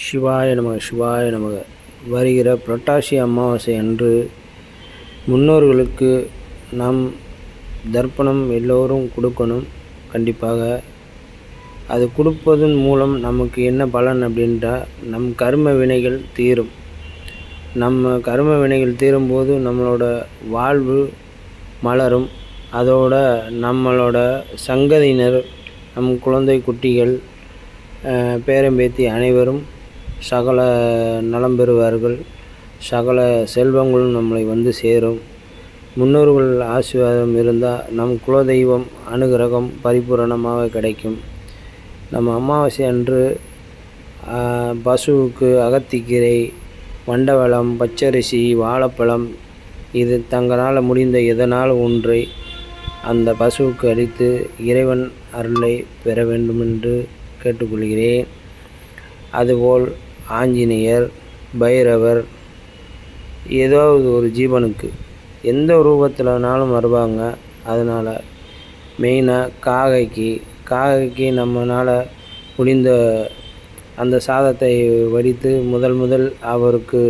சிவாய நமக சிவாய நமக. வருகிற புரட்டாசி அமாவாசை அன்று முன்னோர்களுக்கு நாம் தர்ப்பணம் எல்லோரும் கொடுக்கணும். கண்டிப்பாக அது கொடுப்பதன் மூலம் நமக்கு என்ன பலன் அப்படின்றா, நம் கர்ம வினைகள் தீரும். நம்ம கர்ம வினைகள் தீரும்போது நம்மளோட வாழ்வு மலரும். அதோட நம்மளோட சங்கதியினர், நம் குழந்தை குட்டிகள், பேரம்பேத்தி அனைவரும் சகல நலம் பெறுவார்கள். சகல செல்வங்களும் நம்மளை வந்து சேரும். முன்னோர்கள் ஆசீர்வாதம் இருந்தால் நம் குலதெய்வம் அனுகிரகம் பரிபூரணமாக கிடைக்கும். நம்ம அமாவாசை அன்று பசுவுக்கு அகத்திக்கீரை, மண்டவளம், பச்சரிசி, வாழைப்பழம், இது தங்களால் முடிந்த எதனால் ஒன்றை அந்த பசுவுக்கு அளித்து இறைவன் அருளை பெற வேண்டுமென்று கேட்டுக்கொள்கிறேன். அதுபோல் ஆஞ்சநேயர், பைரவர், ஏதாவது ஒரு ஜீவனுக்கு எந்த ரூபத்தில்னாலும் வருவாங்க. அதனால் மெயினாக காகைக்கு நம்மளால் முடிந்த அந்த சாதத்தை வடித்து முதல் அவருக்கு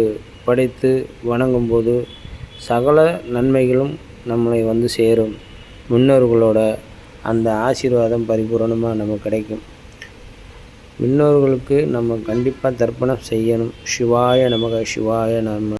படைத்து வணங்கும்போது சகல நன்மைகளும் நம்மளை வந்து சேரும். முன்னோர்களோட அந்த ஆசீர்வாதம் பரிபூரணமாக நமக்கு கிடைக்கும். முன்னோர்களுக்கு நம்ம கண்டிப்பாக தர்ப்பணம் செய்யணும். சிவாய நமக சிவாய நம.